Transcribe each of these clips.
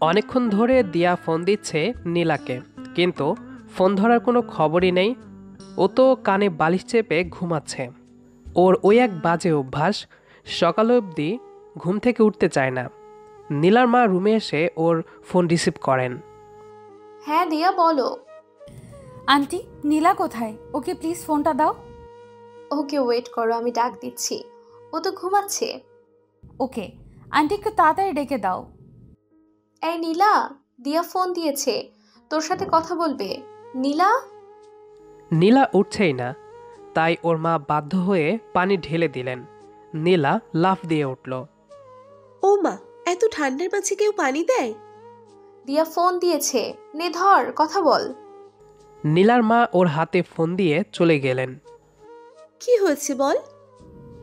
অনেকক্ষণ ধরে দিয়া ফোন দিচ্ছে নীলাকে, কিন্তু ফোন ধরার কোনো খবরই নেই। ও তো কানে বালিশ চেপে ঘুমাচ্ছে। ওর ওই এক বাজে অভ্যাস, সকাল অবধি ঘুম থেকে উঠতে চায় না। নীলার মা রুমে এসে ওর ফোন রিসিভ করেন। হ্যাঁ দিয়া বলো। আন্টি, নীলা কোথায়? ওকে প্লিজ ফোনটা দাও। ওকে ওয়েট করো, আমি ডাক দিচ্ছি। ও তো ঘুমাচ্ছে। ওকে আন্টি, একটু তাড়াতাড়ি ডেকে দাও। এই নীলা, দিয়া ফোন দিয়েছে, তোর সাথে কথা বলবে। নীলা। নীলা উঠছেই না, তাই ওর মা বাধ্য হয়ে পানি ঢেলে দিলেন। নীলা লাফ দিয়ে উঠল। ও মা, এত ঠান্ডার মাঝে কেউ পানি দেয়? দিয়া ফোন দিয়েছে, নে ধর কথা বল। নীলার মা ওর হাতে ফোন দিয়ে চলে গেলেন। কি হয়েছে বল।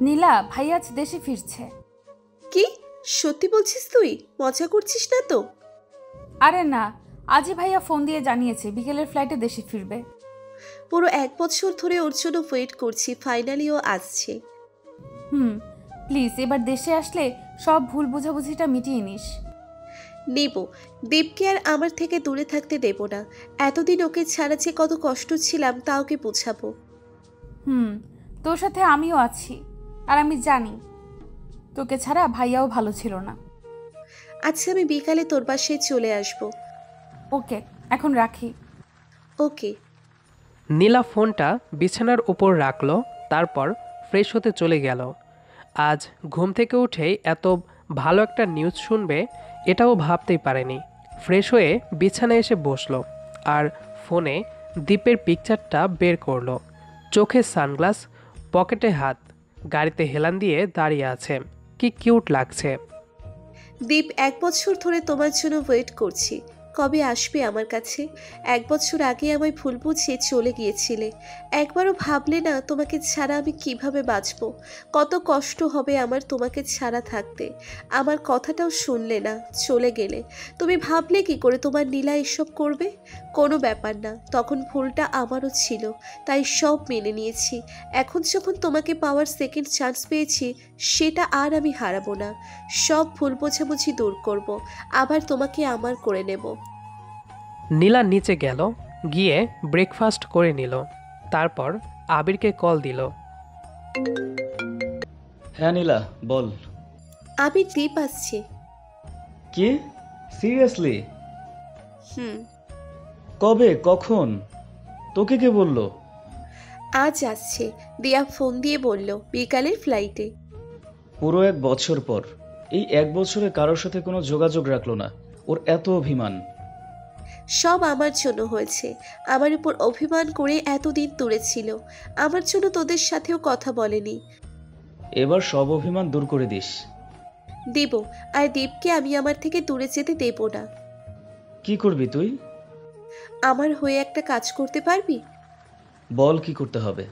নীলা, ভাই আজ দেশে ফিরছে। কি সত্যি বলছিস তুই? মজা করছিস না তো? আরে না, আজই ভাইয়া ফোন দিয়ে জানিয়েছে বিকেলের ফ্লাইটে দেশে ফিরবে। পুরো 1 বছর ধরে ওর জন্য ওয়েট করছি, ফাইনালি ও আসছে। প্লিজ এবার দেশে আসলে সব ভুল বোঝাবুঝিটা মিটিয়ে নিস। নেব। দেবকে আর আমার থেকে দূরে থাকতে দেব না। এতদিন ওকে ছাড়া যে কত কষ্ট ছিলাম তা ওকে বোঝাবো। তোর সাথে আমিও আছি, আর আমি জানি তোকে ছাড়া ভাইয়াও ভালো ছিল না। আচ্ছা, আমি বিকালে তোর বাসায় চলে আসব। ওকে, এখন রাখি। ওকে। নীলা ফোনটা বিছানার উপর রাখল, তারপর ফ্রেশ হতে চলে গেল। আজ ঘুম থেকে উঠেই এত ভালো একটা নিউজ শুনবে এটাও ভাবতেই পারেনি। ফ্রেশ হয়ে বিছানায় এসে বসলো আর ফোনে দ্বীপের পিকচারটা বের করলো। চোখে সানগ্লাস, পকেটে হাত, গাড়িতে হেলান দিয়ে দাঁড়িয়ে আছে। কি কিউট লাগছে। দীপ, 1 বছর ধরে তোমার জন্য ওয়েট করছি। কবে আসবে আমার কাছে? 1 বছর আগে আমায় ভুল বুঝিয়ে চলে গিয়েছিলে। একবারও ভাবলে না তোমাকে ছাড়া আমি কিভাবে বাঁচব? কত কষ্ট হবে আমার তোমাকে ছাড়া থাকতে। আমার কথাটাও শুনলে না, চলে গেলে। তুমি ভাবলে কি করে তোমার নীলা এসব করবে? কোনো ব্যাপার না, তখন ভুলটা আমারও ছিল, তাই সব মেনে নিয়েছি। এখন যখন তোমাকে পাওয়ার সেকেন্ড চান্স পেয়েছি, সেটা আর আমি হারাবো না। সব ভুল বোঝাবুঝি দূর করব, আবার তোমাকে আমার করে নেব। নীলা নিচে গেল, গিয়ে ব্রেকফাস্ট করে নিল, তারপর আবিরকে কল দিল। হ্যাঁ নীলা, বল। আমি দীপ আসছে। কি? সিরিয়াসলি? হুম। কবে, কখন? তোকে কে বললো? আজ আসছে, দিয়া ফোন দিয়ে বলল বিকালের ফ্লাইটে। পুরো 1 বছর পর? এই 1 বছরে কারোর সাথে কোনো যোগাযোগ রাখলো না? ওর এত অভিমান? সব আমার জন্য হয়েছে। আমার উপর অভিমান করে এতদিন দূরে ছিল। আমার জন্য তোদের সাথেও কথা বলেনি। এবার সব অভিমান দূর করে দিস। দেব। আর দেবকে আমি আমার থেকে দূরে যেতে দেব না। কি করবি তুই? আমার হয়ে একটা কাজ করতে পারবি? বল, কি করতে হবে?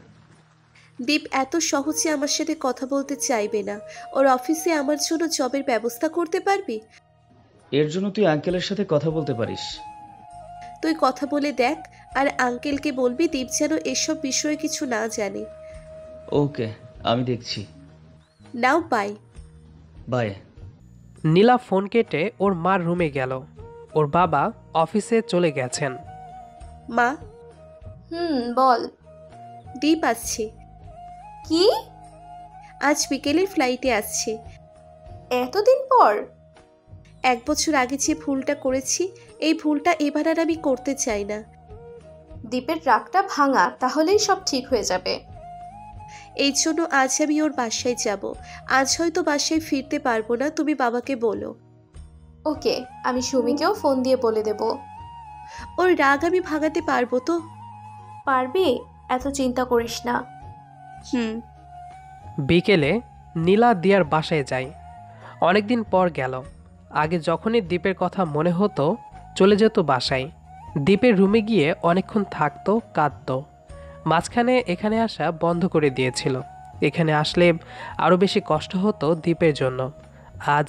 দীপ এত সহজে আমার সাথে কথা বলতে চাইবে না। ওর অফিসে আমার জন্য জবের ব্যবস্থা করতে পারবি? এর জন্য তুই আঙ্কেলের সাথে কথা বলতে পারিস। তুই কথা বলে দেখ, আর আঙ্কেলকে বলবি দীপ যেন এসব বিষয়ে কিছু না জানে। ওকে, আমি দেখছি। নাও বাই। বাই। নীলা ফোন কেটে ওর মার রুমে গেল। ওর বাবা অফিসে চলে গেছেন। মা। বল। দীপ আসছে। কি? আজ বিকেলের ফ্লাইটে আসছে। এতদিন পর? 1 বছর আগে যে ভুলটা করেছি, এই ভুলটা এবার আর আমি করতে চাই না। দীপের রাগটা ভাঙা, তাহলেই সব ঠিক হয়ে যাবে। এই জন্য আজ আমি ওর বাসায় যাব। আজ হয়তো বাসায় ফিরতে পারবো না, তুমি বাবাকে বলো। ওকে, আমি সুমিকেও ফোন দিয়ে বলে দেব। ওর রাগ আমি ভাঙাতে পারবো তো? পারবি, এত চিন্তা করিস না। বিকেলে নীলা দিয়ার বাসায় যায়। অনেকদিন পর গেল। আগে যখনই দ্বীপের কথা মনে হতো চলে যেত বাসায়। দ্বীপের রুমে গিয়ে অনেকক্ষণ থাকতো, কাঁদতো। মাঝখানে এখানে আসা বন্ধ করে দিয়েছিল। এখানে আসলে আরও বেশি কষ্ট হতো দ্বীপের জন্য। আজ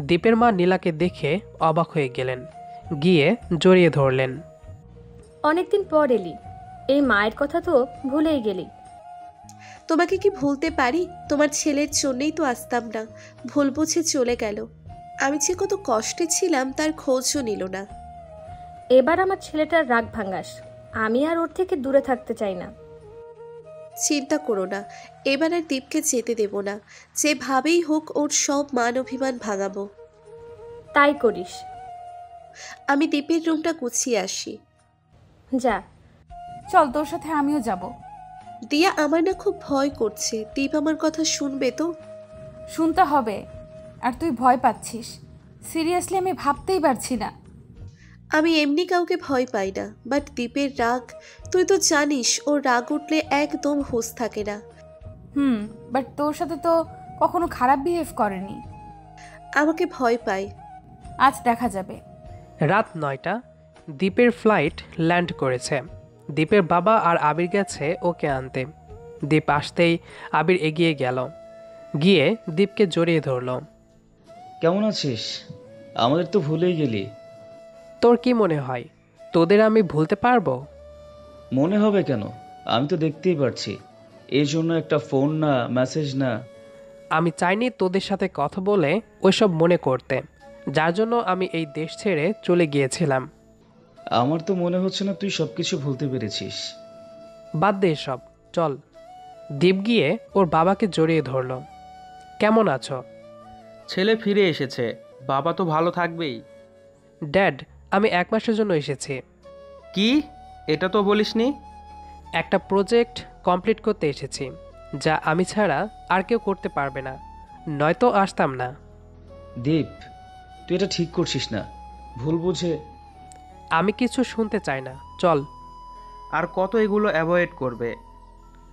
দ্বীপের মা নীলাকে দেখে অবাক হয়ে গেলেন, গিয়ে জড়িয়ে ধরলেন। অনেকদিন পর এলি, এই মায়ের কথা তো ভুলেই গেলি। তোমাকে কি ভুলতে পারি? তোমার ছেলের জন্যই তো আসতাম না, ভুল বুঝে চলে গেল। আমি যে কত কষ্টে ছিলাম তার খোঁজও নিল না। এবার আমার ছেলেটার রাগ ভাঙাস। আমি আর ওর থেকে দূরে থাকতে চাই না। চিন্তা করো না, এবার আর দীপকে যেতে দেব না। যেভাবেই হোক ওর সব মান অভিমান ভাঙাবো। তাই করিস। আমি দীপের রুমটা গুছিয়ে আসি। যা। চল, তোর সাথে আমিও যাব। দিয়া, আমার না খুব ভয় করছে। দীপ আমার কথা শুনবে তো? শুনতে হবে। আর তুই ভয় পাচ্ছিস? সিরিয়াসলি আমি ভাবতেই পারছি না। আমি এমনি কাউকে ভয় পাই না, বাট দীপের রাগ, তুই তো জানিস ওর রাগ উঠলে একদম হুঁশ থাকে না। বাট তোর সাথে তো কখনো খারাপ বিহেভ করেনি। আমাকে ভয় পায়। আজ দেখা যাবে। রাত 9টা। দ্বীপের ফ্লাইট ল্যান্ড করেছে। দ্বীপের বাবা আর আবির গেছে ওকে আনতে। দ্বীপ আসতেই আবির এগিয়ে গেল, গিয়ে দ্বীপকে জড়িয়ে ধরল। কেমন আছিস? আমাদের তো ভুলেই গেলি। তোর কি মনে হয় তোদের আমি ভুলতে পারবো? মনে হবে কেন? আমি তো দেখতেই পারছি। এই জন্য একটা ফোন না, মেসেজ না। আমি চাইনি তোদের সাথে কথা বলে ওইসব মনে করতে, যার জন্য আমি এই দেশ ছেড়ে চলে গিয়েছিলাম। আমার তো মনে হচ্ছে না তুই সবকিছু ভুলতে পেরেছিস। বাদ দে এসব, চল। দ্বীপ গিয়ে ওর বাবাকে জড়িয়ে ধরল। কেমন আছো? ছেলে ফিরে এসেছে, বাবা তো ভালো থাকবেই। ড্যাড, আমি 1 মাসের জন্য এসেছি। কি? এটা তো বলিসনি। একটা প্রজেক্ট কমপ্লিট করতে এসেছি, যা আমি ছাড়া আর কেউ করতে পারবে না, নয়তো আসতাম না। দীপ, তুই এটা ঠিক করছিস না। ভুল বুঝে। আমি কিছু শুনতে চাই না, চল। আর কত এগুলো অ্যাভয়েড করবে?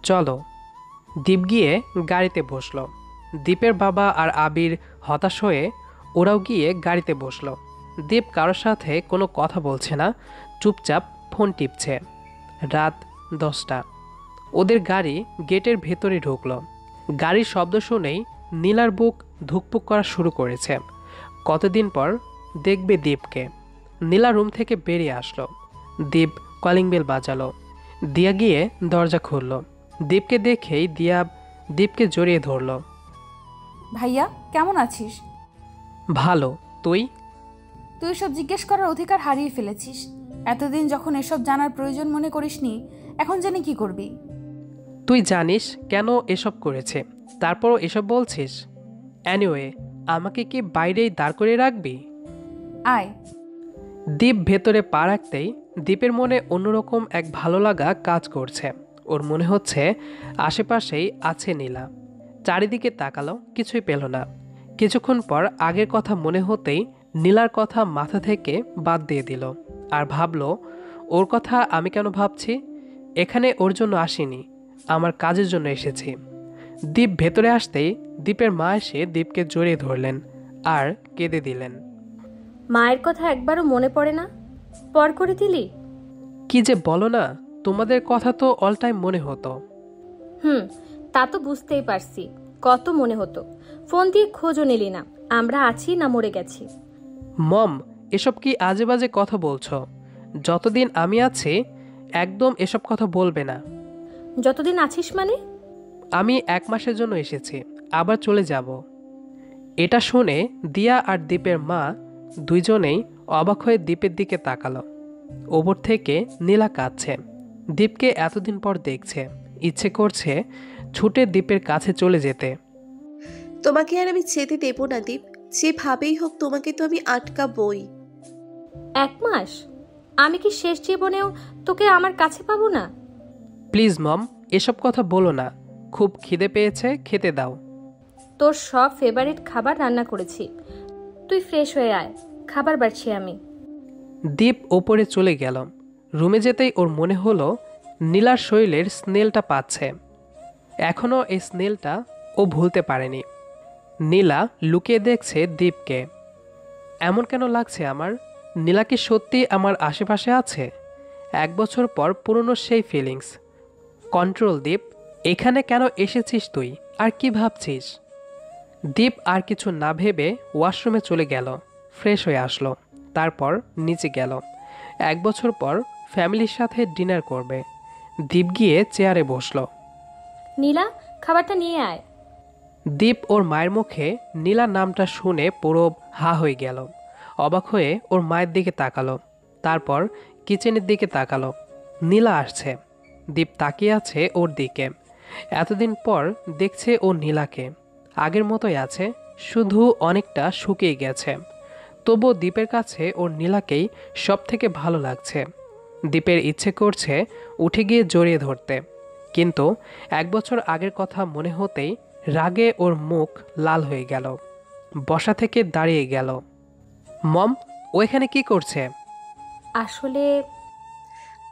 চলো। দ্বীপ গিয়ে গাড়িতে বসলো। দ্বীপের বাবা আর আবির হতাশ হয়ে ওরাও গিয়ে গাড়িতে বসলো। দ্বীপ কারোর সাথে কোনো কথা বলছে না, চুপচাপ ফোন টিপছে। রাত 10টা। ওদের গাড়ি গেটের ভেতরে ঢুকলো। গাড়ির শব্দ শুনেই নীলার বুক ধুকপুক করা শুরু করেছে। কতদিন পর দেখবে দ্বীপকে। নীলা রুম থেকে বেরিয়ে আসলো। দ্বীপ কলিং বেল বাজালো। দিয়া গিয়ে দরজা খুলল। দীপকে দেখেই দিয়া দীপকে জড়িয়ে ধরল। ভাইয়া, কেমন আছিস? ভালো, তুই? তুই সব জিজ্ঞেস করার অধিকার হারিয়ে ফেলেছিস। এতদিন যখন এসব জানার প্রয়োজন মনে করিসনি, এখন জানি কি করবি। তুই জানিস কেন এসব করেছে, তারপরও এসব বলছিস? অ্যানিওয়ে, আমাকে কি বাইরেই দাঁড় করে রাখবি? আয়। দ্বীপ ভেতরে পা রাখতেই দ্বীপের মনে অন্যরকম এক ভালো লাগা কাজ করছে। ওর মনে হচ্ছে আশেপাশেই আছে নীলা। চারিদিকে তাকালো, কিছুই পেল না। কিছুক্ষণ পর আগের কথা মনে হতেই নীলার কথা মাথা থেকে বাদ দিয়ে দিল। আর ভাবলো, ওর কথা আমি কেন ভাবছি? এখানে ওর জন্য আসিনি, আমার কাজের জন্য এসেছি। দ্বীপ ভেতরে আসতেই দ্বীপের মা এসে দ্বীপকে জড়িয়ে ধরলেন আর কেঁদে দিলেন। মায়ের কথা একবারও মনে পড়ে না? পর করে দিলি? কি যে বলো না, তোমাদের কথা তো অল টাইম মনে হতো। তা তো বুঝতেই পারছি, কত মনে হতো। ফোন দিয়ে খোঁজও নিলি না আমরা আছি না মরে গেছি। মম, এসব কি আজে বাজে কথা বলছো? যতদিন আমি আছি একদম এসব কথা বলবে না। যতদিন আছিস মানে? আমি 1 মাসের জন্য এসেছি, আবার চলে যাব। এটা শুনে দিয়া আর দ্বীপের মা দুইজনেই অবাক হয়ে দ্বীপের দিকে তাকালো। ওপর থেকে নীলা কাঁদছে। দ্বীপকে এতদিন পর দেখছে, ইচ্ছে করছে ছুটে দ্বীপের কাছে চলে যেতে। তোমাকে আর আমি যেতে দেব না দীপ। যেভাবেই হোক তোমাকে তো আমি আটকাবই। 1 মাস? আমি কি শেষ জীবনেও তোকে আমার কাছে পাবো না? প্লিজ মম, এসব কথা বলো না। খুব খিদে পেয়েছে, খেতে দাও। তোর সব ফেভারিট খাবার রান্না করেছি, তুই ফ্রেশ হয়ে আয়, খাবার বাড়ছি আমি। দ্বীপ ওপরে চলে গেল। রুমে যেতেই ওর মনে হলো নীলার শরীরের স্মেলটা পাচ্ছে। এখনও এই স্মেলটা ও ভুলতে পারেনি। নীলা লুকিয়ে দেখছে দ্বীপকে। এমন কেন লাগছে আমার? নীলা কি সত্যি আমার আশেপাশে আছে? 1 বছর পর পুরনো সেই ফিলিংস। কন্ট্রোল দ্বীপ, এখানে কেন এসেছিস তুই? আর কি ভাবছিস? দ্বীপ আর কিছু না ভেবে ওয়াশরুমে চলে গেল, ফ্রেশ হয়ে আসলো। তারপর নিচে গেল। 1 বছর পর ফ্যামিলির সাথে ডিনার করবে। দ্বীপ গিয়ে চেয়ারে বসলো। নীলা, খাবারটা নিয়ে আয়। দীপ ওর মায়ের মুখে নীলা নামটা শুনে পুরো হা হয়ে গেল। অবাক হয়ে ওর মায়ের দিকে তাকালো, তারপর কিচেনের দিকে তাকালো। নীলা আসছে। দীপ তাকিয়ে আছে ওর দিকে। এতদিন পর দেখছে ও নীলাকে। আগের মতোই আছে, শুধু অনেকটা শুকিয়ে গেছে। তবুও দীপের কাছে ওর নীলাকেই সব থেকে ভালো লাগছে। দীপের ইচ্ছে করছে উঠে গিয়ে জড়িয়ে ধরতে, কিন্তু 1 বছর আগের কথা মনে হতেই রাগে ওর মুখ লাল হয়ে গেল। বসা থেকে দাঁড়িয়ে গেল। মম, ও এখানে কি করছে? আসলে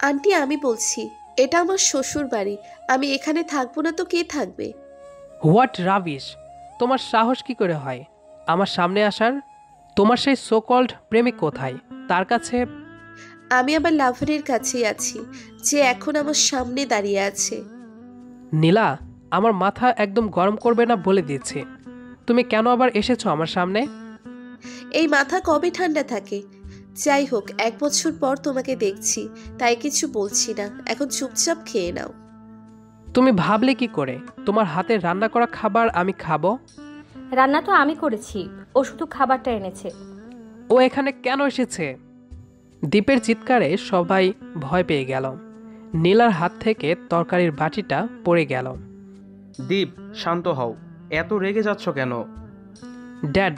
আন্টি আমি বলছি, এটা আমার শ্বশুর বাড়ি। আমি এখানে থাকবো না তো কে থাকবে? What rubbish! তোমার সাহস কি করে হয় আমার সামনে আসার? তোমার সেই সোকল্ড প্রেমিক কোথায়? তার কাছে? আমি আমার লাভারের কাছেই আছি, যে এখন আমার সামনে দাঁড়িয়ে আছে। নীলা, আমার মাথা একদম গরম করবে না বলে দিচ্ছি। তুমি কেন আবার এসেছো আমার সামনে? এই মাথা কবে ঠান্ডা থাকে? যাই হোক, 1 বছর পর তোমাকে দেখছি, তাই কিছু বলছি না। এখন চুপচাপ খেয়ে নাও। তুমি ভাবলে কি করে তোমার হাতে রান্না করা খাবার আমি খাবো? রান্না তো আমি করেছি, ও শুধু খাবারটা এনেছে। ও এখানে কেন এসেছে? দীপের চিৎকারে সবাই ভয় পেয়ে গেল। নীলার হাত থেকে তরকারির বাটিটা পড়ে গেল। দীপ, শান্ত হও। এত রেগে যাচ্ছ কেন? ড্যাড,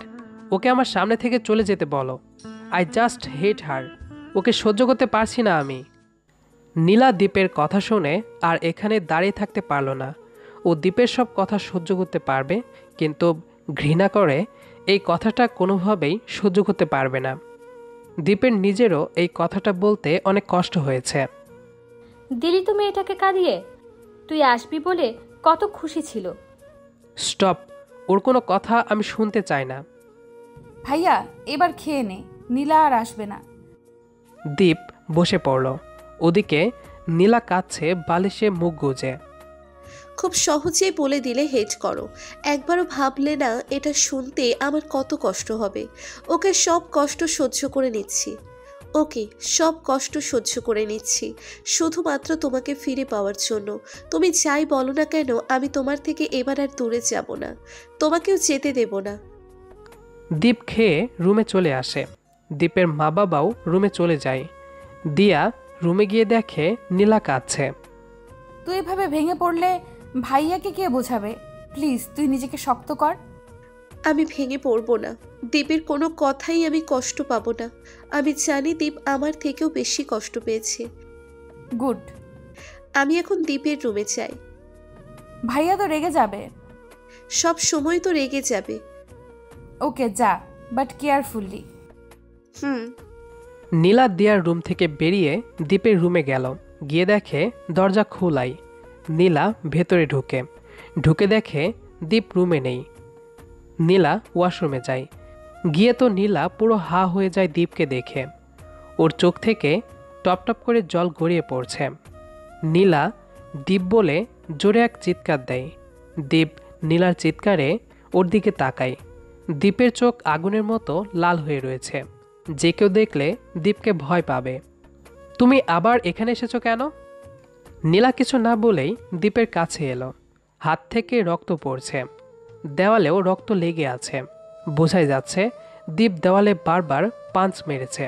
ওকে আমার সামনে থেকে চলে যেতে বলো। আই জাস্ট হেট হার। ওকে সহ্য করতে পারছি না আমি। নীলা দীপের কথা শুনে আর এখানে দাঁড়িয়ে থাকতে পারল না। ও দীপের সব কথা সহ্য করতে পারবে, কিন্তু ঘৃণা করে এই কথাটা কোনোভাবেই সহ্য করতে পারবে না। দীপের নিজেরও এই কথাটা বলতে অনেক কষ্ট হয়েছে। দিলি তুমি এটাকে কাঁদিয়ে? তুই আসবি বলে কত খুশি ছিল। স্টপ! ওর কোনো কথা আমি শুনতে চাই না। ভাইয়া এবার খেয়ে নে, নীলা আর আসবে না। দীপ বসে পড়ল। ওদিকে নীলা কাঁদছে, বালিশে মুখ গুজে। খুব সহজেই বলে দিলে হেট করো। একবারও ভাবলে না এটা শুনতে আমার কত কষ্ট হবে? ওকে সব কষ্ট সহ্য করে নিচ্ছি। ওকে সব কষ্ট সহ্য করে নিচ্ছি শুধুমাত্র তোমাকে ফিরে পাওয়ার জন্য। তুমি যাই বলো না কেন, আমি তোমার থেকে এবার আর দূরে যাব না, তোমাকেও যেতে দেব না। দীপ খেয়ে রুমে চলে আসে। দীপের মা বাবাও রুমে চলে যায়। দিয়া রুমে গিয়ে দেখে নীলা কাঁদছে। তুই এভাবে ভেঙে পড়লে ভাইয়াকে কে বোঝাবে? প্লিজ তুই নিজেকে শক্ত কর। আমি ভেঙে পড়বো না। দীপের কোনো কথাই আমি কষ্ট পাবো না। আমি জানি দীপ আমার থেকেও বেশি কষ্ট পেয়েছে। গুড। আমি এখন দীপের রুমে চাই। ভাইয়া তো রেগে যাবে। সব সময় তো রেগে যাবে। ওকে যা, বাট কেয়ারফুলি। হুম। নীলা দিয়ার রুম থেকে বেরিয়ে দীপের রুমে গেল। গিয়ে দেখে দরজা খোলাই। নীলা ভেতরে ঢুকে দেখে দীপ রুমে নেই। নীলা ওয়াশরুমে যায়। গিয়ে তো নীলা পুরো হা হয়ে যায় দীপকে দেখে। ওর চোখ থেকে টপ টপ করে জল গড়িয়ে পড়ছে। নীলা দীপ বলে জোরে এক চিৎকার দেয়। দীপ নীলার চিৎকারে ওর দিকে তাকায়। দীপের চোখ আগুনের মতো লাল হয়ে রয়েছে। যে কেউ দেখলে দীপকে ভয় পাবে। তুমি আবার এখানে এসেছো কেন? নীলা কিছু না বলেই দীপের কাছে এলো। হাত থেকে রক্ত পড়ছে, দেওয়ালেও রক্ত লেগে আছে। বোঝাই যাচ্ছে দীপ দেওয়ালে বারবার পাঞ্চ মেরেছে।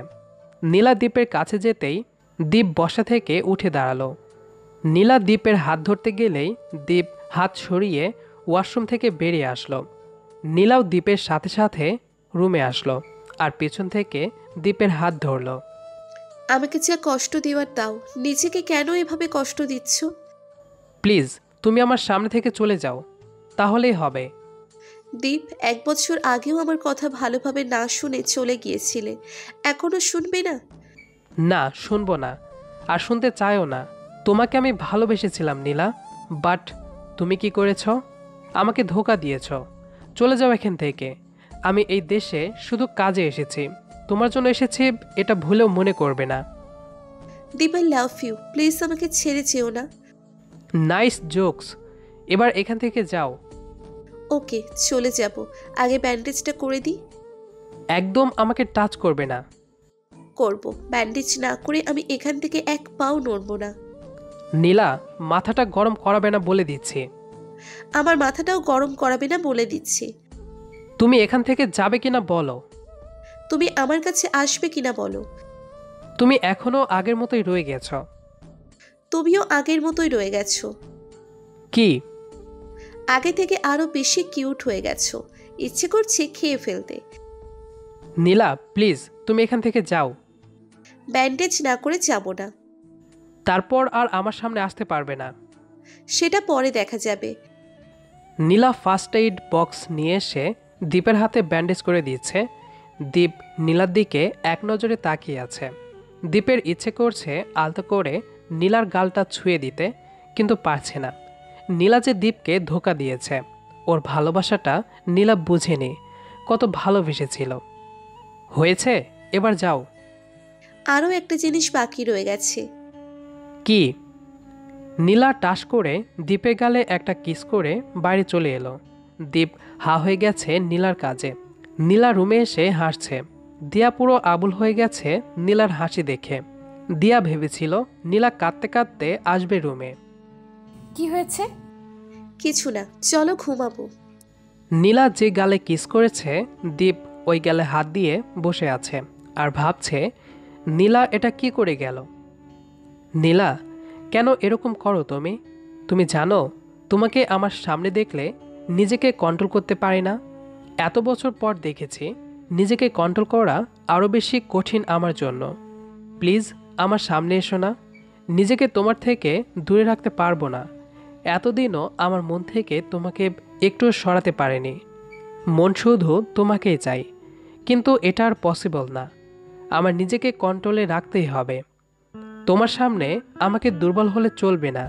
নীলা দীপের কাছে যেতেই দীপ বসা থেকে উঠে দাঁড়ালো। নীলা দীপের হাত ধরতে গেলেই দীপ হাত সরিয়ে ওয়াশরুম থেকে বেরিয়ে আসলো। নীলাও দীপের সাথে সাথে রুমে আসলো আর পেছন থেকে দীপের হাত ধরলো। আমাকে যা কষ্ট দেওয়ার দাও, নিজেকে কেন এভাবে কষ্ট দিচ্ছ? প্লিজ তুমি আমার সামনে থেকে চলে যাও, তাহলেই হবে। দীপ, 1 বছর আগেও আমার কথা ভালোভাবে না শুনে চলে গিয়েছিলে, এখনো শুনবে না? না, শুনবো না, আর শুনতে চাইও না। তোমাকে আমি ভালোবেসেছিলাম নীলা, বাট তুমি কি করেছ? আমাকে ধোঁকা দিয়েছ। চলে যাও এখান থেকে। আমি এই দেশে শুধু কাজে এসেছি, তোমার জন্য এসেছি, এটা ভুলেও মনে করবে না। দীপ, আই লাভ ইউ, প্লিজ আমাকে ছেড়ে যেও না। নাইস জোকস, এবার এখান থেকে যাও। ওকে চলে যাব, আগে ব্যান্ডেজটা করে দিই। একদম আমাকে টাচ করবে না। করব, ব্যান্ডেজ না করে আমি এখান থেকে 1 পাও নড়ব না। নীলা, মাথাটা গরম করাবে না বলে দিচ্ছি। আমার মাথাটাও গরম করাবে না বলে দিচ্ছি। তুমি এখান থেকে যাবে কিনা বলো। তুমি আমার কাছে আসবে কিনা বলো। তুমি এখনো আগের মতোই রয়ে গেছো। তুমিও আগের মতোই রয়ে গেছো। কি? আগে থেকে আরো বেশি কিউট হয়ে গেছো। ইচ্ছে করছে খেয়ে ফেলতে। নীলা প্লিজ তুমি এখান থেকে যাও। ব্যান্ডেজ না করে যাব না। তারপর আর আমার সামনে আসতে পারবে না। সেটা পরে দেখা যাবে। নীলা ফার্স্ট এইড বক্স নিয়ে এসে দীপের হাতে ব্যান্ডেজ করে দিচ্ছে। দীপ নীলার দিকে এক নজরে তাকিয়ে আছে। দীপের ইচ্ছে করছে আলতো করে নীলার গালটা ছুঁয়ে দিতে, কিন্তু পারছে না। নীলা যে দীপকে ধোঁকা দিয়েছে, ওর ভালোবাসাটা নীলা বুঝেনি, কত ভালোবেসেছিল। হয়েছে, এবার যাও। আরও একটা জিনিস বাকি রয়ে গেছে। কি? নীলা টাস করে দীপের গালে একটা কিস করে বাইরে চলে এলো। দীপ হা হয়ে গেছে নীলার কাজে। নীলা রুমে এসে হাসছে। দিয়া পুরো আবুল হয়ে গেছে নীলার হাসি দেখে। দিয়া ভেবেছিল নীলা কাঁদতে কাঁদতে আসবে রুমে। কি হয়েছে? কিছু না, চলো ঘুমাবো। নীলা যে গালে কিস করেছে, দীপ ওই গালে হাত দিয়ে বসে আছে আর ভাবছে নীলা এটা কি করে গেল। নীলা, কেন এরকম করো তুমি? তুমি জানো তোমাকে আমার সামনে দেখলে নিজেকে কন্ট্রোল করতে পারি না। এত বছর পর দেখেছি নিজেকে কন্ট্রোল করা আরও বেশি কঠিন আমার জন্য। প্লিজ আমার সামনে এসো না। নিজেকে তোমার থেকে দূরে রাখতে পারবো না। এতদিনও আমার মন থেকে তোমাকে একটু সরাতে পারেনি। মন শুধু তোমাকেই চাই, কিন্তু এটা আর পসিবল না। আমার নিজেকে কন্ট্রোলে রাখতেই হবে। তোমার সামনে আমাকে দুর্বল হলে চলবে না।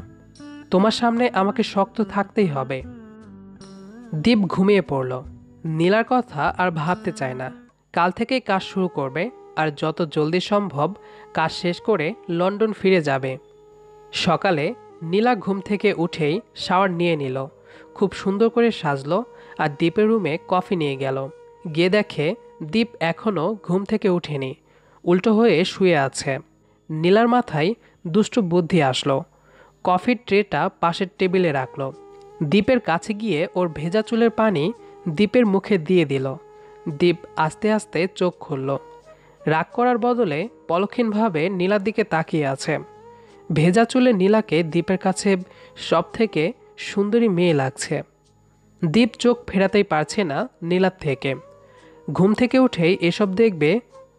তোমার সামনে আমাকে শক্ত থাকতেই হবে। দীপ ঘুমিয়ে পড়ল। নীলার কথা আর ভাবতে চায় না। কাল থেকেই কাজ শুরু করবে আর যত জলদি সম্ভব কাজ শেষ করে লন্ডন ফিরে যাবে। সকালে নীলা ঘুম থেকে উঠেই শাওয়ার নিয়ে নিল, খুব সুন্দর করে সাজলো আর দীপের রুমে কফি নিয়ে গেল। গিয়ে দেখে দীপ এখনও ঘুম থেকে উঠেনি, উল্টো হয়ে শুয়ে আছে। নীলার মাথায় দুষ্টু বুদ্ধি আসলো। কফির ট্রেটা পাশের টেবিলে রাখলো। দীপের কাছে গিয়ে ওর ভেজা চুলের পানি দীপের মুখে দিয়ে দিল। দীপ আস্তে আস্তে চোখ খুলল। রাগ করার বদলে পলক্ষীনভাবে নীলার দিকে তাকিয়ে আছে। ভেজা চুলে নীলাকে দীপের কাছে সব থেকে সুন্দরী মেয়ে লাগছে। দীপ চোখ ফেরাতেই পারছে না নীলার থেকে। ঘুম থেকে উঠেই এসব দেখবে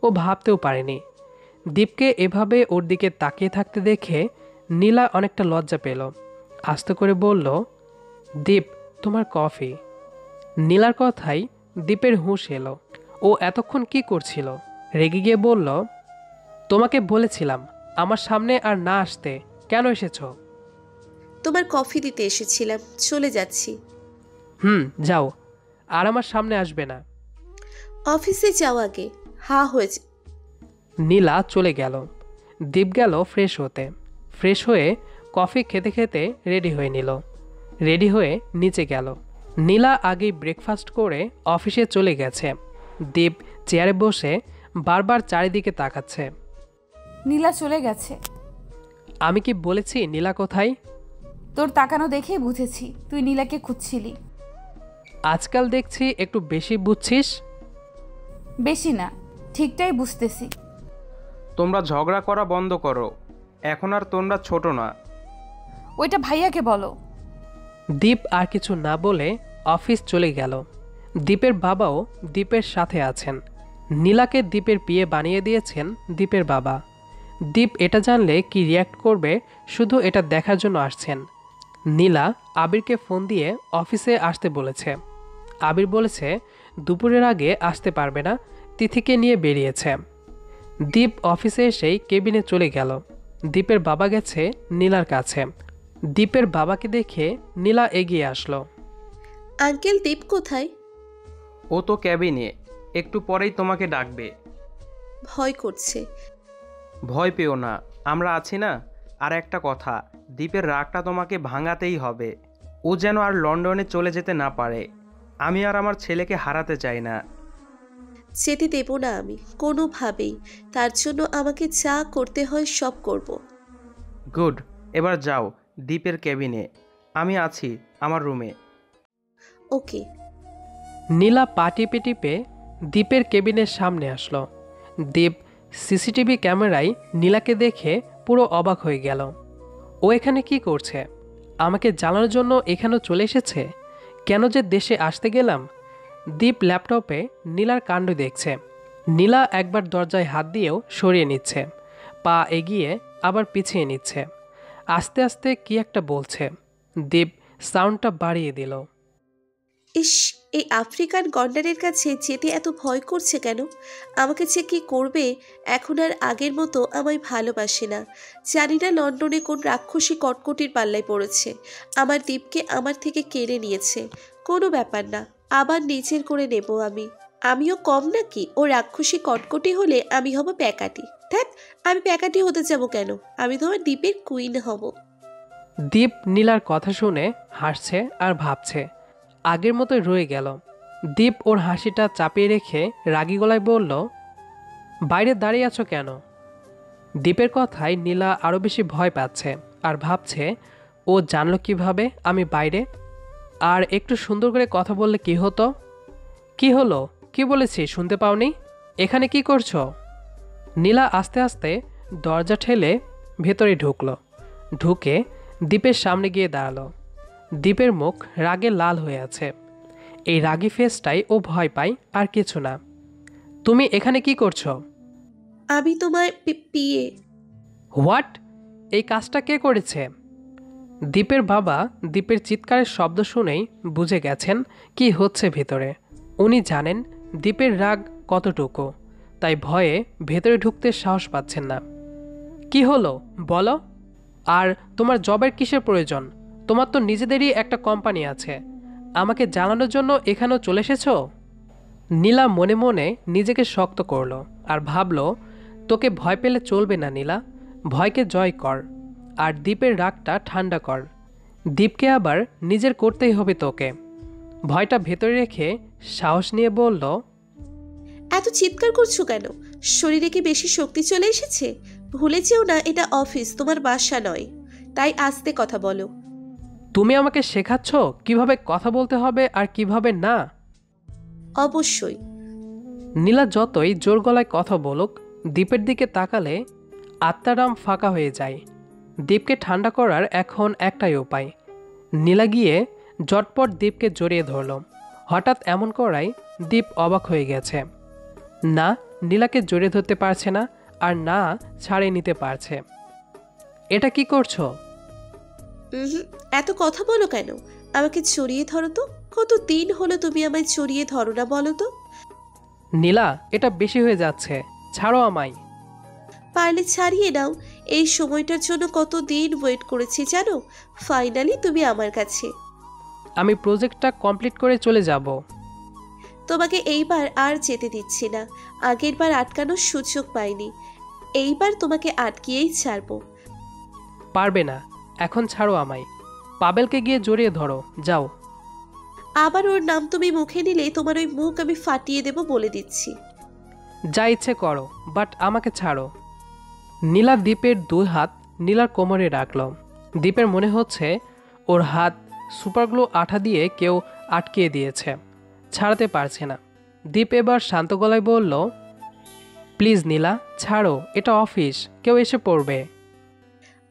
ও ভাবতেও পারেনি। দীপকে এভাবে ওর দিকে তাকিয়ে থাকতে দেখে নীলা অনেকটা লজ্জা পেল। আস্তে করে বলল, দীপ তোমার কফি। নীলার কথাই দীপের হুঁশ এলো। ও এতক্ষণ কি করছিল? রেগে গিয়ে বলল, তোমাকে বলেছিলাম আমার সামনে আর না আসতে, কেন এসেছো? তোমার কফি দিতে এসেছিলাম, চলে যাচ্ছি। যাও, আর আমার সামনে আসবে না। অফিসে যাও আগে। হা হয়েছে। নীলা চলে গেল। দীপ গেল ফ্রেশ হতে। ফ্রেশ হয়ে কফি খেতে খেতে রেডি হয়ে নিল। রেডি হয়ে নিচে গেল। নীলা আগেই ব্রেকফাস্ট করে অফিসে চলে গেছে। দীপ চেয়ারে বসে বারবার চারিদিকে তাকাচ্ছে। নীলা চলে গেছে। আমি কি বলেছি নীলা কোথায়? তোর তাকানো দেখেই বুঝেছি তুই নীলাকে খুঁজছিলি। আজকাল দেখছি একটু বেশি বুঝছিস। বেশি না, ঠিকটাই বুঝতেছি। তোমরা ঝগড়া করা বন্ধ করো, এখন আর তোমরা ছোট না। ওইটা ভাইয়াকে বলো। দীপ আর কিছু না বলে অফিস চলে গেল। দীপের বাবাও দীপের সাথে আছেন। নীলাকে দীপের বিয়ে বানিয়ে দিয়েছেন দীপের বাবা। দীপ এটা জানলে কি রিয়্যাক্ট করবে শুধু এটা দেখার জন্য আসছেন। নীলা আবিরকে ফোন দিয়ে অফিসে আসতে বলেছে। আবির বলেছে দুপুরের আগে আসতে পারবে না, তিথিকে নিয়ে বেরিয়েছে। দীপ অফিসে এসেই কেবিনে চলে গেল। দীপের বাবা গেছে নীলার কাছে। দীপের বাবাকে দেখে নীলা এগিয়ে আসলো। আঙ্কেল, দীপ কোথায়? ও তো ক্যাবিনে, একটু পরেই তোমাকে ডাকবে। ভয় করছে। ভয় পেও না, আমরা আছি না। আর একটা কথা, দীপের রাগটা তোমাকে ভাঙাতেই হবে। ও যেন আর লন্ডনে চলে যেতে না পারে। আমি আর আমার ছেলেকে হারাতে চাই না। যেতে দেব না আমি কোনোভাবেই। তার জন্য আমাকে যা করতে হয় সব করব। গুড, এবার যাও দীপের কেবিনে। আমি আছি, আমার রুমে। ওকে। নীলা পা টিপে টিপে দীপের কেবিনের সামনে আসলো। দীপ সিসিটিভি ক্যামেরায় নীলাকে দেখে পুরো অবাক হয়ে গেল। ও এখানে কি করছে? আমাকে জানানোর জন্য এখানেও চলে এসেছে। কেন যে দেশে আসতে গেলাম? দীপ ল্যাপটপে নীলার কাণ্ড দেখছে। নীলা একবার দরজায় হাত দিয়েও সরিয়ে নিচ্ছে, পা এগিয়ে আবার পিছিয়ে নিচ্ছে। আস্তে আস্তে কি একটা বলছে। দীপ সাউন্ডটা বাড়িয়ে দিল। ইস, এই আফ্রিকান গন্ডারের কাছে যেতে এত ভয় করছে কেন? আমাকে যে কি করবে এখন আর আগের মতো আমায় ভালোবাসে না। জানি না লন্ডনে কোন রাক্ষসী কটকটির পাল্লায় পড়েছে, আমার দ্বীপকে আমার থেকে কেড়ে নিয়েছে। কোনো ব্যাপার না, আবার নিজের করে নেব আমি। আমিও কম নাকি? ও রাক্ষসী কটকটি হলে আমি হব প্যাকাটি। দেখ, আমি প্যাকাটি হতে যাব কেন? আমি তোমার দ্বীপের কুইন হব। দীপ নীলার কথা শুনে হাসছে আর ভাবছে। আগের মতোই রয়ে গেল। দীপ ওর হাসিটা চাপিয়ে রেখে রাগী গলায় বলল, বাইরে দাঁড়িয়ে আছো কেন? দীপের কথায় নীলা আরও বেশি ভয় পাচ্ছে আর ভাবছে, ও জানলো কিভাবে আমি বাইরে? আর একটু সুন্দর করে কথা বললে কি হতো? কি হলো? কি বলেছি শুনতে পাওনি? এখানে কি করছো? নীলা আস্তে আস্তে দরজা ঠেলে ভেতরে ঢুকলো। ঢুকে দীপের সামনে গিয়ে দাঁড়ালো। দীপের মুখ রাগে লাল হয়ে আছে। এই রাগী ফেসটাই ও ভয় পায়, আর কিছু না। তুমি এখানে কি করছো? আমি তোমার পিয়ে। হোয়াট? এই কাজটা কে করেছে? দীপের বাবা দীপের চিৎকারের শব্দ শুনেই বুঝে গেছেন কি হচ্ছে ভেতরে। উনি জানেন দীপের রাগ কতটুকু, তাই ভয়ে ভেতরে ঢুকতে সাহস পাচ্ছেন না। কি হলো বলো? আর তোমার জবের কিসের প্রয়োজন? তোমার তো নিজেদেরই একটা কোম্পানি আছে। আমাকে জানানোর জন্য এখানেও চলে এসেছো? নীলা মনে মনে নিজেকে শক্ত করলো আর ভাবলো, তোকে ভয় পেলে চলবে না নীলা। ভয়কে জয় কর আর দীপের রাগটা ঠান্ডা কর। দীপকে আবার নিজের করতেই হবে তোকে। ভয়টা ভেতরে রেখে সাহস নিয়ে বলল, এত চিৎকার করছো কেন? শরীরে কি বেশি শক্তি চলে এসেছে? ভুলে যেও না, এটা অফিস, তোমার বাসা নয়। তাই আস্তে কথা বলো। তুমি আমাকে শেখাচ্ছ কিভাবে কথা বলতে হবে আর কিভাবে না? অবশ্যই। নীলা যতই জোর গলায় কথা বলুক, দীপের দিকে তাকালে আত্মারাম ফাঁকা হয়ে যায়। দীপকে ঠান্ডা করার এখন একটাই উপায়। নীলা গিয়ে জটপট দীপকে জড়িয়ে ধরল। হঠাৎ এমন করায় দীপ অবাক হয়ে গেছে। না নীলাকে জড়িয়ে ধরতে পারছে না, আর না ছাড়িয়ে নিতে পারছে। এটা কি করছো? এত কথা বলো কেন? আমাকে জড়িয়ে ধরো তো। কত দিন হলো তুমি আমায় জড়িয়ে ধরো না, বলো তো? নীলা, এটা বেশি হয়ে যাচ্ছে, ছাড়ো আমায়। পারলে ছাড়িয়ে নাও। এই সময়টার জন্য কত দিন ওয়েট করেছি জানো? ফাইনালি তুমি আমার কাছে। আমি প্রজেক্টটা কমপ্লিট করে চলে যাব। তোমাকে এইবার আর যেতে দিচ্ছি না। আগের বার আটকানোর সুযোগ পাইনি, এইবার তোমাকে আটকিয়েই ছাড়বো। পারবে না, এখন ছাড়ো আমায়। পাবেলকে গিয়ে জড়িয়ে ধরো, যাও। আবার ওর নাম তুমি মুখে নিলে তোমার ওই মুখ আমি ফাটিয়ে দেব, বলে দিচ্ছি। যা ইচ্ছে করো, বাট আমাকে ছাড়ো। নীলা দীপের দুই হাত নীলার কোমরে রাখল। দীপের মনে হচ্ছে ওর হাত সুপারগ্লু আঠা দিয়ে কেউ আটকিয়ে দিয়েছে, ছাড়াতে পারছে না। দীপ এবার শান্ত গলায় বলল, প্লিজ নীলা, ছাড়ো, এটা অফিস, কেউ এসে পড়বে।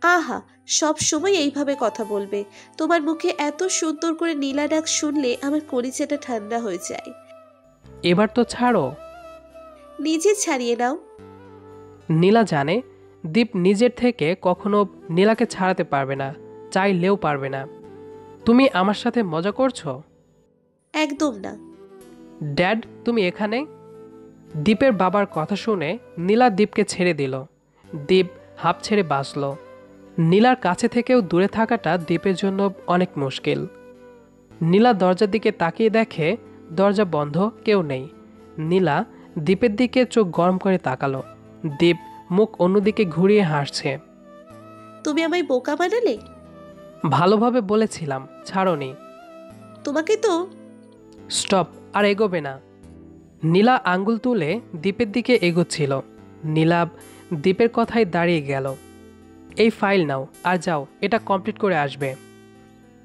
আহা, সব সময় এইভাবে কথা বলবে? তোমার মুখে এত সুন্দর করে নীলা ডাক শুনলে আমার কলিজাটা ঠান্ডা হয়ে যায়। এবার তো ছাড়ো। নিজে ছাড়িয়ে নাও। নীলা জানে দীপ নিজের থেকে কখনো নীলাকে ছাড়াতে পারবে না, চাইলেও পারবে না। তুমি আমার সাথে মজা করছো? একদম না। ড্যাড, তুমি এখানে? দীপের বাবার কথা শুনে নীলা দীপকে ছেড়ে দিল। দীপ হাঁপ ছেড়ে বাঁচল। নীলার কাছে থেকেও দূরে থাকাটা দীপের জন্য অনেক মুশকিল। নীলা দরজার দিকে তাকিয়ে দেখে দরজা বন্ধ, কেউ নেই। নীলা দীপের দিকে চোখ গরম করে তাকালো। দীপ মুখ অন্যদিকে ঘুরিয়ে হাসছে। তুমি আমায় বোকা বানালে। ভালোভাবে বলেছিলাম, ছাড়োনি। তোমাকে তো। স্টপ, আর এগোবে না। নীলা আঙ্গুল তুলে দীপের দিকে এগোচ্ছিল। নীলাভ দীপের কথায় দাঁড়িয়ে গেল। এই ফাইল নাও আর যাও, এটা কমপ্লিট করে আসবে।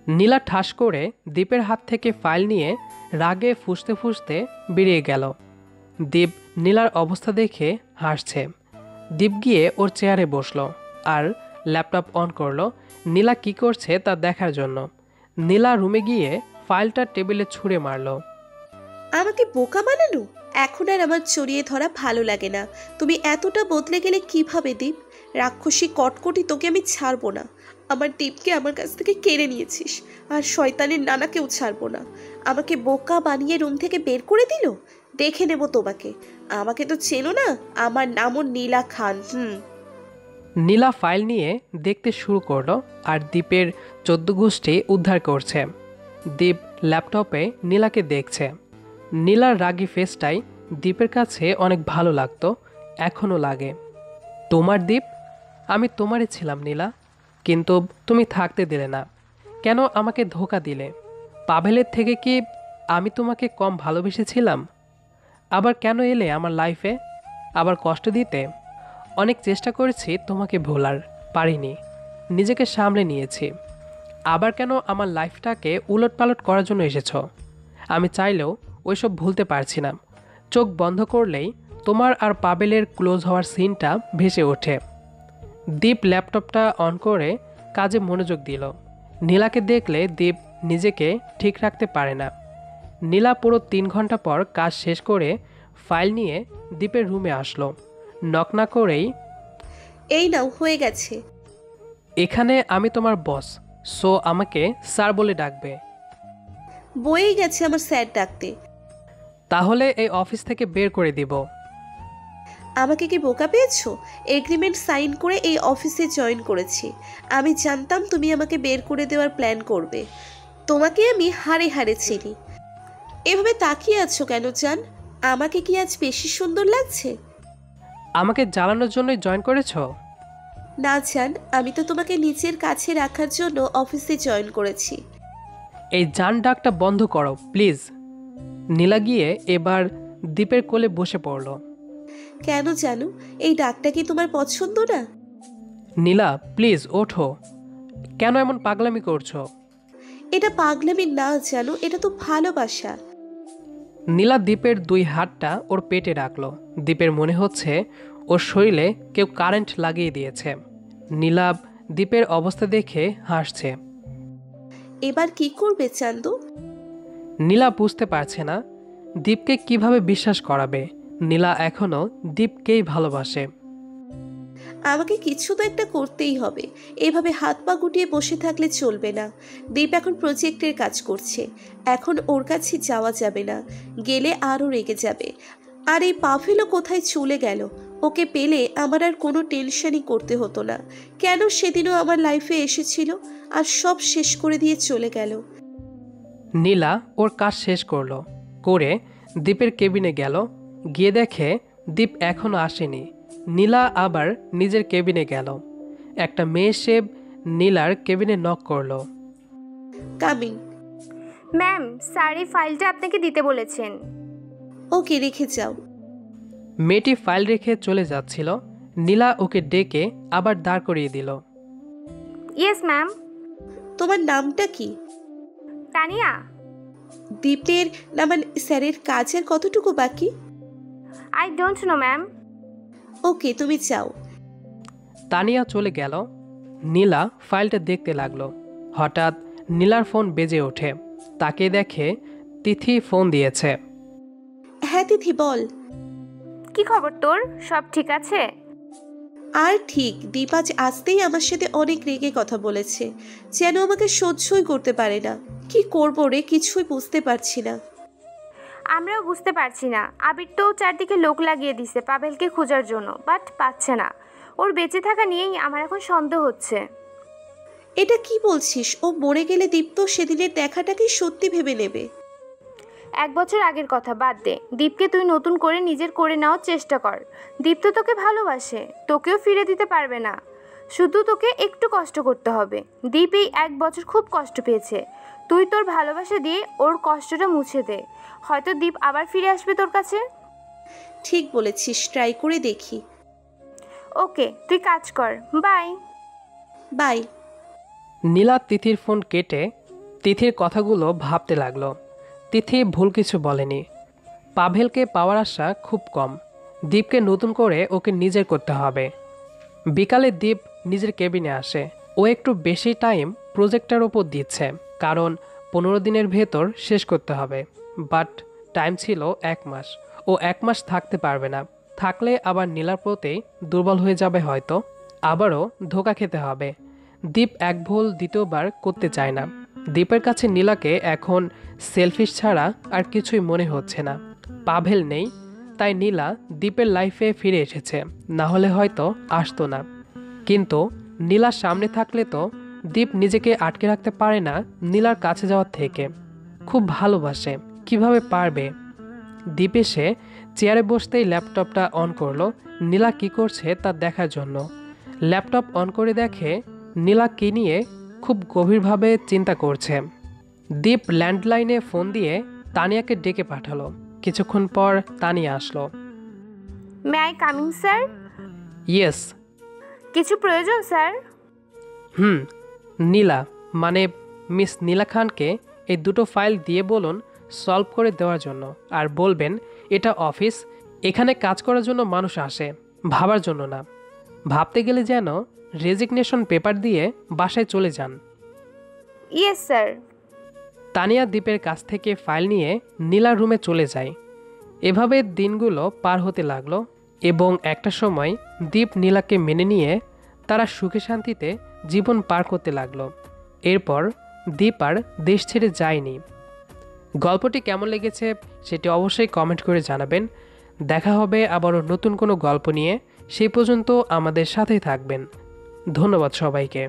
নীলা ঠাস করে দীপের হাত থেকে ফাইল নিয়ে রাগে ফুঁসতে ফুঁসতে বেরিয়ে গেল। দীপ নীলার অবস্থা দেখে হাসছে। দীপ গিয়ে ওর চেয়ারে বসলো আর ল্যাপটপ অন করলো নীলা কি করছে তা দেখার জন্য। নীলা রুমে গিয়ে ফাইলটা টেবিলে ছুঁড়ে মারল। আমাকে বোকা বানানো এখন আর আমার চড়িয়ে ধরা ভালো লাগে না। তুমি এতটা বদলে গেলে কিভাবে দীপ? রাক্ষসী কটকটি তোকে আমি ছাড়বো না। আমার দীপকে আমার কাছ থেকে কেড়ে নিয়েছিস, আর শয়তানের নানাকেও ছাড়বো না। আমাকে বোকা বানিয়ে রুম থেকে বের করে দিল। দেখে নেব তোমাকে। আমাকে তো চেনো না, আমার নামও নীলা খান। নীলা ফাইল নিয়ে দেখতে শুরু করলো আর দীপের 14 গোষ্ঠী উদ্ধার করছে। দীপ ল্যাপটপে নীলাকে দেখছে। নীলার রাগী ফেসটাই দীপের কাছে অনেক ভালো লাগতো, এখনও লাগে। তোমার দীপ, আমি তোমারই ছিলাম নীলা, কিন্তু তুমি থাকতে দিলে না। কেন আমাকে ধোঁকা দিলে? পাভেলের থেকে কি আমি তোমাকে কম ভালোবেসেছিলাম? আবার কেন এলে আমার লাইফে আবার কষ্ট দিতে? অনেক চেষ্টা করেছি তোমাকে ভোলার, পারিনি, নিজেকে সামলে নিয়েছি। আবার কেন আমার লাইফটাকে উলটপালট করার জন্য এসেছো? আমি চাইলেও ওইসব ভুলতে পারছি না। চোখ বন্ধ করলেই তোমার আর পাবেলের ক্লোজ হওয়ার সিনটা ভেসে ওঠে। দীপ ল্যাপটপটা অন করে কাজে মনোযোগ দিল। নীলাকে দেখলে দীপ নিজেকে ঠিক রাখতে পারে না। নীলা পুরো 3 ঘন্টা পর কাজ শেষ করে ফাইল নিয়ে দীপের রুমে আসলো। নক না করেই, এই নাও, হয়ে গেছে। এখানে আমি তোমার বস, সো আমাকে স্যার বলে ডাকবে। বয়েই গেছে আমার স্যার ডাকতে। তাহলে এই অফিস থেকে বের করে দিব। আমাকে কি বোকা পেয়েছো? এগ্রিমেন্ট সাইন করে এই অফিসে জয়েন করেছি। আমি জানতাম তুমি আমাকে বের করে দেওয়ার প্ল্যান করবে। তোমাকে আমি হাড়ে হাড়ে চিনি। এভাবে তাকিয়ে আছো কেন জান? আমাকে কি আজ বেশি সুন্দর লাগছে? আমাকে জ্বালানোর জন্যই জয়েন করেছো? না জান, আমি তো তোমাকে নিজের কাছে রাখার জন্য অফিসে জয়েন করেছি। এই জান ডাকটা বন্ধ করো প্লিজ। নীলা গিয়ে এবার দীপের কোলে বসে পড়ল। কেন জানো, এই ডাকটা কি তোমার পছন্দ না? নীলা প্লিজ ওঠো, কেন এমন পাগলামি করছো? এটা পাগলামি না জানো, এটা তো ভালোবাসা। নীলা দীপের 2 হাতটা ওর পেটে রাখলো। দীপের মনে হচ্ছে ওর শরীরে কেউ কারেন্ট লাগিয়ে দিয়েছে। নীলা দীপের অবস্থা দেখে হাসছে। এবার কি করবে চান্দু? নীলা বুঝতে পারছে না দীপকে কিভাবে বিশ্বাস করাবে। নীলা এখনও দীপকেই ভালোবাসে। আমাকে কিছু তো একটা করতেই হবে। এভাবে হাত পা গুটিয়ে বসে থাকলে চলবে না। দীপ এখন প্রজেক্টের কাজ করছে, এখন ওর কাছে যাওয়া যাবে না। গেলে আরও রেগে যাবে। আর এই পাভেলও কোথায় চলে গেল? ওকে পেলে আমার আর কোনো টেনশনই করতে হতো না। কেন সেদিনও আমার লাইফে এসেছিল আর সব শেষ করে দিয়ে চলে গেল। নীলা ওর কাজ শেষ করলো, করে দীপের কেবিনে গেল। গিয়ে দেখে দীপ এখনও আসেনি। নীলা আবার নিজের কেবিনে গেল। একটা মেয়ে এসে নীলার কেবিনে নক করলো। কামিং। ম্যাম, স্যার এই ফাইলটা আপনাকে দিতে বলেছেন। ওকে, রেখে যাও। মেয়েটি ফাইল রেখে চলে যাচ্ছিল। নীলা ওকে ডেকে আবার দাঁড় করিয়ে দিল। Yes ma'am. তোমার নামটা কি? তানিয়া। দীপের না, মানে স্যারের কাজের কতটুকু বাকি? I don't know ma'am. Okay, তুমি যাও। তানিয়া চলে গেল। নীলা ফাইলটা দেখতে লাগলো। হঠাৎ নীলার ফোন বেজে ওঠে। তাকে দেখে তিথি ফোন দিয়েছে। হ্যাঁ তিথি, বল। কি খবর তোর? সব ঠিক আছে? আর ঠিক, দীপ আজ আসতেই আমার সাথে অনেক রেগে কথা বলেছে, যেন আমাকে সহ্যই করতে পারে না। কি করবো রে, কিছুই বুঝতে পারছি না। আমরাও বুঝতে পারছি না। আবির তো চারদিকে লোক লাগিয়ে দিছে পাভেলকে খোঁজার জন্য, বাট পাচ্ছে না। ওর বেঁচে থাকা নিয়েই আমার এখন সন্দেহ হচ্ছে। এটা কি বলছিস? ও মরে গেলে দীপ তো সেদিনের দেখাটাকেই সত্যি ভেবে নেবে। 1 বছর আগের কথা বাদ দে। দীপকে তুই নতুন করে নিজের করে নেওয়ার চেষ্টা কর। দীপ তো তোকে ভালোবাসে, তোকেও ফিরে দিতে পারবে না। শুধু তোকে একটু কষ্ট করতে হবে। দীপ এই 1 বছর খুব কষ্ট পেয়েছে। তুই তোর ভালোবাসা দিয়ে ওর কষ্টটা মুছে দে। হয়তো দীপ আবার ফিরে আসবে তোর কাছে। ঠিক বলেছিস, ট্রাই করে দেখি। ওকে, তুই কাজ কর। বাই। বাই। নীলা তিথির ফোন কেটে তিথির কথাগুলো ভাবতে লাগলো। তিথি ভুল কিছু বলেনি। পাভেলকে পাওয়ার আশা খুব কম। দীপকে নতুন করে ওকে নিজের করতে হবে। বিকালে দীপ নিজের কেবিনে আসে। ও একটু বেশি টাইম প্রজেক্টটার ওপর দিচ্ছে, কারণ 15 দিনের ভেতর শেষ করতে হবে। বাট টাইম ছিল 1 মাস। ও 1 মাস থাকতে পারবে না। থাকলে আবার নীলার প্রতি দুর্বল হয়ে যাবে হয়তো। আবারও ধোঁকা খেতে হবে। দীপ এক ভুল দ্বিতীয়বার করতে চায় না। দীপের কাছে নীলাকে এখন সেলফিশ ছাড়া আর কিছুই মনে হচ্ছে না। পাভেল নেই, তাই নীলা দীপের লাইফে ফিরে এসেছে, না হলে হয়তো আসতো না। কিন্তু নীলার সামনে থাকলে তো দীপ নিজেকে আটকে রাখতে পারে না নীলার কাছে যাওয়ার থেকে। খুব ভালোবাসে, কিভাবে পারবে? দীপ এসে চেয়ারে বসতেই ল্যাপটপটা অন করলো নীলা কি করছে তা দেখার জন্য। ল্যাপটপ অন করে দেখে নীলা কি নিয়ে খুব গভীরভাবে চিন্তা করছে। দীপ ল্যান্ডলাইনে ফোন দিয়ে তানিয়াকে ডেকে পাঠালো। কিছুক্ষণ পর তানিয়া আসলো। May I coming sir? Yes. কিছু প্রয়োজন স্যার? নীলা মানে মিস নীলা খানকে এই দুটো ফাইল দিয়ে বলুন সলভ করে দেওয়ার জন্য। আর বলবেন এটা অফিস, এখানে কাজ করার জন্য মানুষ আসে, ভাবার জন্য না। ভাবতে গেলে যেন রেজিগনেশন পেপার দিয়ে বাসায় চলে যান। Yes sir. তানিয়া দীপের কাছ থেকে ফাইল নিয়ে নীলার রুমে চলে যায়। এভাবে দিনগুলো পার হতে লাগলো এবং একটা সময় দীপ নীলাকে মেনে নিয়ে তারা সুখে শান্তিতে জীবন পার করতে লাগলো। এরপর দীপ আর দেশ ছেড়ে যায়নি। গল্পটি কেমন লেগেছে সেটি অবশ্যই কমেন্ট করে জানাবেন। দেখা হবে আবারও নতুন কোনো গল্প নিয়ে। সেই পর্যন্ত আমাদের সাথেই থাকবেন। ধন্যবাদ সবাইকে।